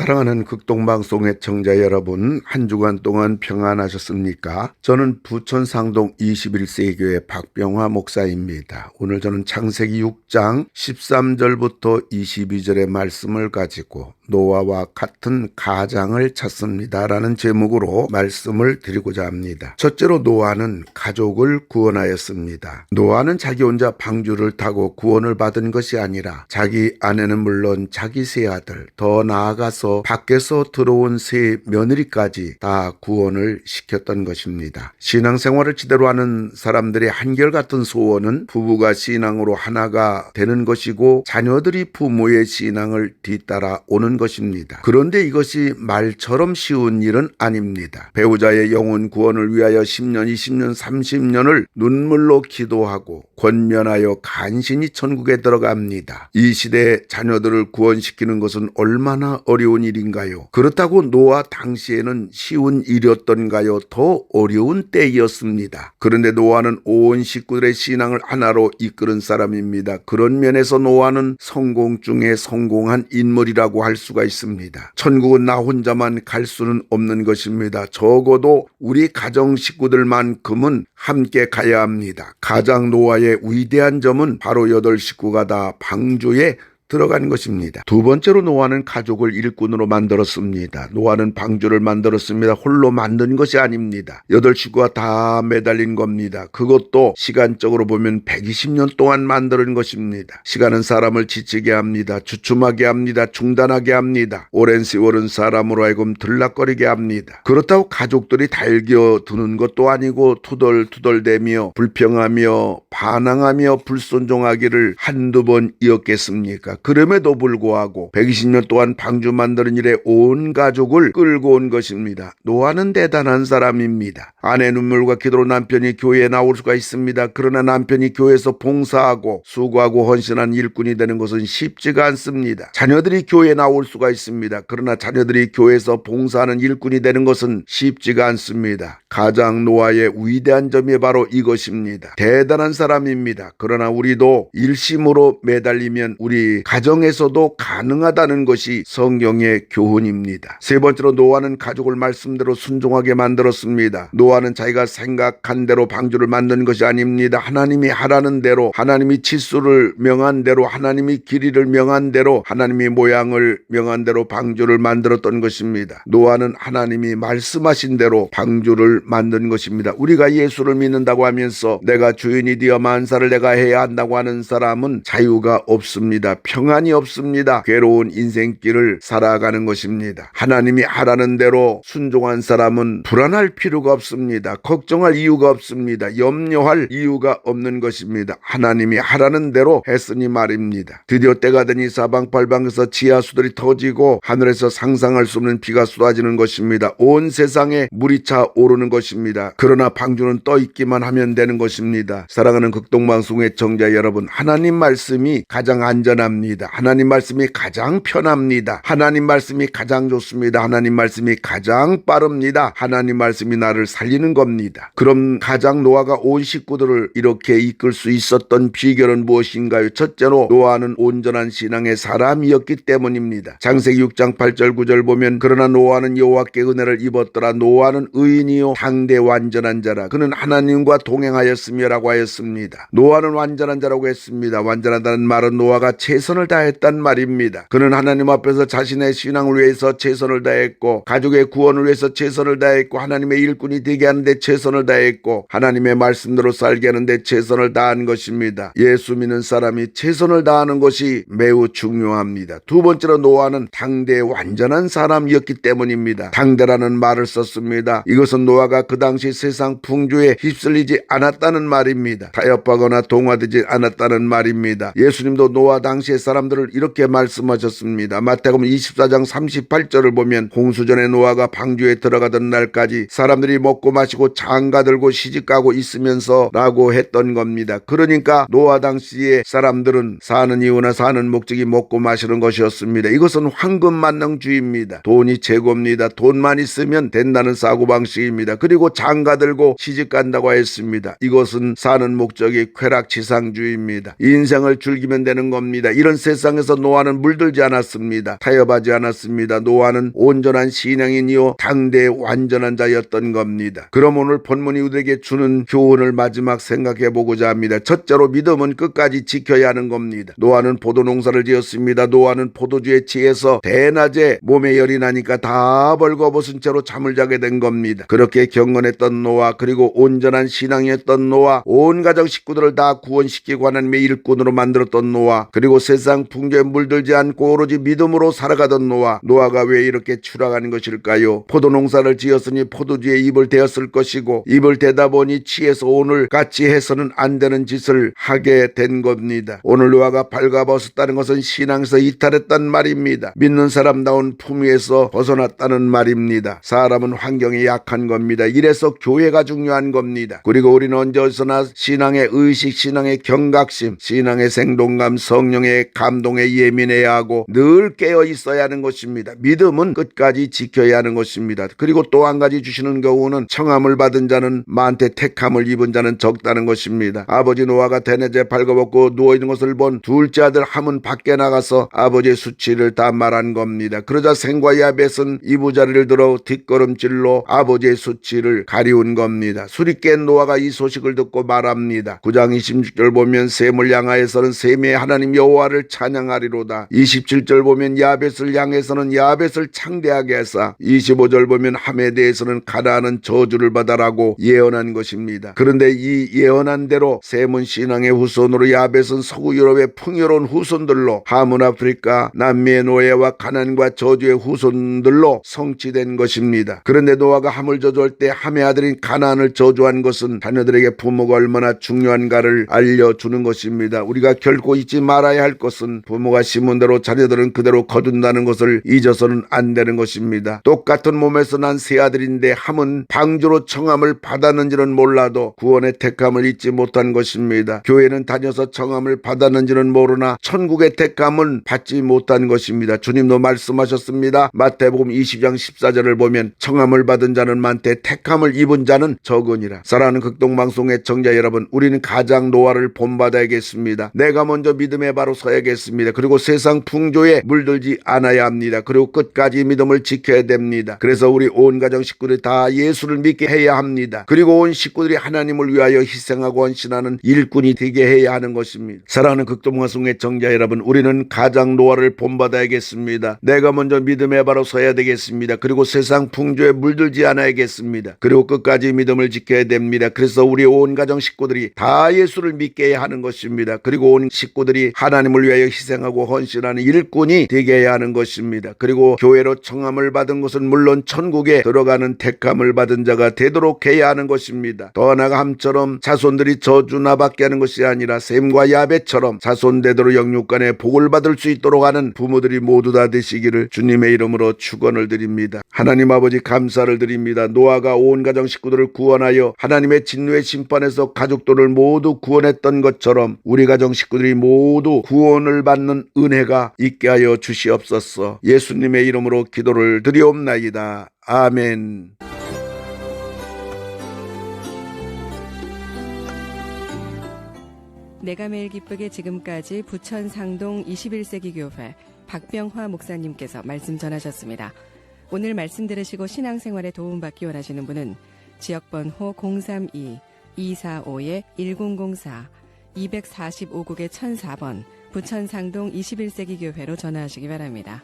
사랑하는 극동방송 애청자 여러분, 한 주간 동안 평안하셨습니까? 저는 부천 상동 21세 교회 박병화 목사입니다. 오늘 저는 창세기 6장 13절부터 22절의 말씀을 가지고 노아와 같은 가장을 찾습니다라는 제목으로 말씀을 드리고자 합니다. 첫째로 노아는 가족을 구원하였습니다. 노아는 자기 혼자 방주를 타고 구원을 받은 것이 아니라 자기 아내는 물론 자기 세 아들, 더 나아가서 밖에서 들어온 세 며느리까지 다 구원을 시켰던 것입니다. 신앙생활을 제대로 하는 사람들의 한결같은 소원은 부부가 신앙으로 하나가 되는 것이고 자녀들이 부모의 신앙을 뒤따라 오는 것입니다. 그런데 이것이 말처럼 쉬운 일은 아닙니다. 배우자의 영혼 구원을 위하여 10년, 20년, 30년을 눈물로 기도하고 권면하여 간신히 천국에 들어갑니다. 이 시대에 자녀들을 구원시키는 것은 얼마나 어려운 일인가요? 그렇다고 노아 당시에는 쉬운 일이었던가요? 더 어려운 때였습니다. 그런데 노아는 온 식구들의 신앙을 하나로 이끄는 사람입니다. 그런 면에서 노아는 성공 중에 성공한 인물이라고 할 수가 있습니다. 천국은 나 혼자만 갈 수는 없는 것입니다. 적어도 우리 가정 식구들만큼은 함께 가야 합니다. 가장 노아의 위대한 점은 바로 8식구가 다 방주에 들어간 것입니다. 두 번째로 노아는 가족을 일꾼으로 만들었습니다. 노아는 방주를 만들었습니다. 홀로 만든 것이 아닙니다. 8식구가 다 매달린 겁니다. 그것도 시간적으로 보면 120년 동안 만드는 것입니다. 시간은 사람을 지치게 합니다. 주춤하게 합니다. 중단하게 합니다. 오랜 세월은 사람으로 하여금 들락거리게 합니다. 그렇다고 가족들이 달겨드는 것도 아니고 투덜투덜대며 불평하며 반항하며 불순종하기를 한두 번이었겠습니까? 그럼에도 불구하고 120년 동안 방주 만드는 일에 온 가족을 끌고 온 것입니다. 노아는 대단한 사람입니다. 아내 눈물과 기도로 남편이 교회에 나올 수가 있습니다. 그러나 남편이 교회에서 봉사하고 수고하고 헌신한 일꾼이 되는 것은 쉽지가 않습니다. 자녀들이 교회에 나올 수가 있습니다. 그러나 자녀들이 교회에서 봉사하는 일꾼이 되는 것은 쉽지가 않습니다. 가장 노아의 위대한 점이 바로 이것입니다. 대단한 사람입니다. 그러나 우리도 일심으로 매달리면 우리 가정에서도 가능하다는 것이 성경의 교훈입니다. 세 번째로 노아는 가족을 말씀대로 순종하게 만들었습니다. 노아는 자기가 생각한 대로 방주를 만든 것이 아닙니다. 하나님이 하라는 대로, 하나님이 치수를 명한 대로, 하나님이 길이를 명한 대로, 하나님이 모양을 명한 대로 방주를 만들었던 것입니다. 노아는 하나님이 말씀하신 대로 방주를 만든 것입니다. 우리가 예수를 믿는다고 하면서 내가 주인이 되어 만사를 내가 해야 한다고 하는 사람은 자유가 없습니다. 평안이 없습니다. 괴로운 인생길을 살아가는 것입니다. 하나님이 하라는 대로 순종한 사람은 불안할 필요가 없습니다. 걱정할 이유가 없습니다. 염려할 이유가 없는 것입니다. 하나님이 하라는 대로 했으니 말입니다. 드디어 때가 되니 사방팔방에서 지하수들이 터지고 하늘에서 상상할 수 없는 비가 쏟아지는 것입니다. 온 세상에 물이 차 오르는 것입니다. 그러나 방주는 떠 있기만 하면 되는 것입니다. 사랑하는 극동방송의 청자 여러분, 하나님 말씀이 가장 안전합니다. 하나님 말씀이 가장 편합니다. 하나님 말씀이 가장 좋습니다. 하나님 말씀이 가장 빠릅니다. 하나님 말씀이 나를 살리는 겁니다. 그럼 가장 노아가 온 식구들을 이렇게 이끌 수 있었던 비결은 무엇인가요? 첫째로 노아는 온전한 신앙의 사람이었기 때문입니다. 창세기 6장 8절 9절 보면 그러나 노아는 여호와께 은혜를 입었더라. 노아는 의인이요 당대 완전한 자라. 그는 하나님과 동행하였으며 라고 하였습니다. 노아는 완전한 자라고 했습니다. 완전하다는 말은 노아가 최선을 다했단 말입니다. 그는 하나님 앞에서 자신의 신앙을 위해서 최선을 다했고 가족의 구원을 위해서 최선을 다했고 하나님의 일꾼이 되게 하는데 최선을 다했고 하나님의 말씀대로 살게 하는데 최선을 다한 것입니다. 예수 믿는 사람이 최선을 다하는 것이 매우 중요합니다. 두 번째로 노아는 당대의 완전한 사람이었기 때문입니다. 당대라는 말을 썼습니다. 이것은 노아가 그 당시 세상 풍조에 휩쓸리지 않았다는 말입니다. 타협하거나 동화되지 않았다는 말입니다. 예수님도 노아 당시의 사람들을 이렇게 말씀하셨습니다. 마태복음 24장 38절을 보면 홍수전에 노아가 방주에 들어가던 날까지 사람들이 먹고 마시고 장가들고 시집가고 있으면서 라고 했던 겁니다. 그러니까 노아 당시의 사람들은 사는 이유나 사는 목적이 먹고 마시는 것이었습니다. 이것은 황금만능주의입니다. 돈이 최고입니다. 돈만 있으면 된다는 사고방식입니다. 그리고 장가들고 시집간다고 했습니다. 이것은 사는 목적이 쾌락지상주의입니다. 인생을 즐기면 되는 겁니다. 이런 이런 세상에서 노아는 물들지 않았습니다. 타협하지 않았습니다. 노아는 온전한 신앙인이요 당대의 완전한 자였던 겁니다. 그럼 오늘 본문이 우리에게 주는 교훈을 마지막 생각해 보고자 합니다. 첫째로 믿음은 끝까지 지켜야 하는 겁니다. 노아는 포도농사를 지었습니다. 노아는 포도주에 취해서 대낮에 몸에 열이 나니까 다 벌거벗은 채로 잠을 자게 된 겁니다. 그렇게 경건했던 노아, 그리고 온전한 신앙이었던 노아, 온 가정 식구들을 다 구원시키고 하나님의 일꾼으로 만들었던 노아, 그리고 세상 풍조에 물들지 않고 오로지 믿음으로 살아가던 노아. 노아가 왜 이렇게 추락하는 것일까요? 포도농사를 지었으니 포도주에 입을 대었을 것이고, 입을 대다 보니 취해서 오늘 같이 해서는 안 되는 짓을 하게 된 겁니다. 오늘 노아가 발가벗었다는 것은 신앙에서 이탈했단 말입니다. 믿는 사람다운 품위에서 벗어났다는 말입니다. 사람은 환경에 약한 겁니다. 이래서 교회가 중요한 겁니다. 그리고 우리는 언제 어디서나 신앙의 의식, 신앙의 경각심, 신앙의 생동감, 성령의 감동에 예민해야 하고 늘 깨어 있어야 하는 것입니다. 믿음은 끝까지 지켜야 하는 것입니다. 그리고 또 한 가지 주시는 교훈은 청함을 받은 자는 많되 택함을 입은 자는 적다는 것입니다. 아버지 노아가 대낮에 발가벗고 누워있는 것을 본 둘째 아들 함은 밖에 나가서 아버지의 수치를 다 말한 겁니다. 그러자 셈과 야벳은 이부자리를 들어 뒷걸음질로 아버지의 수치를 가리운 겁니다. 술이 깬 노아가 이 소식을 듣고 말합니다. 9장 26절 보면 셈을 향하여서는 셈의 하나님 여호와를 찬양하리로다. 27절 보면 야벳을 향해서는 야벳을 창대하게 하사 25절 보면 함에 대해서는 가나안은 저주를 받아라고 예언한 것입니다. 그런데 이 예언한 대로 셈은 신앙의 후손으로, 야벳은 서구 유럽의 풍요로운 후손들로, 함은 아프리카 남미의 노예와 가난과 저주의 후손들로 성취된 것입니다. 그런데 노아가 함을 저주할 때 함의 아들인 가나안을 저주한 것은 자녀들에게 부모가 얼마나 중요한가를 알려주는 것입니다. 우리가 결코 잊지 말아야 할 것은 부모가 심은 대로 자녀들은 그대로 거둔다는 것을 잊어서는 안 되는 것입니다. 똑같은 몸에서 난 세 아들인데 함은 방주로 청함을 받았는지는 몰라도 구원의 택함을 잊지 못한 것입니다. 교회는 다녀서 청함을 받았는지는 모르나 천국의 택함은 받지 못한 것입니다. 주님도 말씀하셨습니다. 마태복음 20장 14절을 보면 청함을 받은 자는 많되 택함을 입은 자는 적으니라. 사랑하는 극동방송의 청자 여러분, 우리는 가장 노아를 본받아야겠습니다. 내가 먼저 믿음에 바로 서야겠습니다. 그리고 세상 풍조에 물들지 않아야 합니다. 그리고 끝까지 믿음을 지켜야 됩니다. 그래서 우리 온 가정 식구들이 다 예수를 믿게 해야 합니다. 그리고 온 식구들이 하나님을 위하여 희생하고 헌신하는 일꾼이 되게 해야 하는 것입니다. 사랑하는 극동방송의 청자 여러분, 우리는 가장 노아를 본받아야겠습니다. 내가 먼저 믿음에 바로 서야 되겠습니다. 그리고 세상 풍조에 물들지 않아야겠습니다. 그리고 끝까지 믿음을 지켜야 됩니다. 그래서 우리 온 가정 식구들이 다 예수를 믿게 해야 하는 것입니다. 그리고 온 식구들이 하나님을 위하여 희생하고 헌신하는 일꾼이 되게 해야 하는 것입니다. 그리고 교회로 청함을 받은 것은 물론 천국에 들어가는 택함을 받은 자가 되도록 해야 하는 것입니다. 더 나아가 함처럼 자손들이 저주나 받게 하는 것이 아니라 셈과 야벳처럼 자손대대로 영육간에 복을 받을 수 있도록 하는 부모들이 모두 다 되시기를 주님의 이름으로 축원을 드립니다. 하나님 아버지 감사를 드립니다. 노아가 온 가정 식구들을 구원하여 하나님의 진노의 심판에서 가족들을 모두 구원했던 것처럼 우리 가정 식구들이 모두 구원을 받는 은혜가 있게 하여 주시옵소서. 예수님의 이름으로 기도를 드리옵나이다. 아멘. 내가 매일 기쁘게 지금까지 부천 상동 21세기 교회 박병화 목사님께서 말씀 전하셨습니다. 오늘 말씀 들으시고 신앙생활에 도움받기 원하시는 분은 지역번호 032-245-1004 245국의 1004번 부천 상동 21세기 교회로 전화하시기 바랍니다.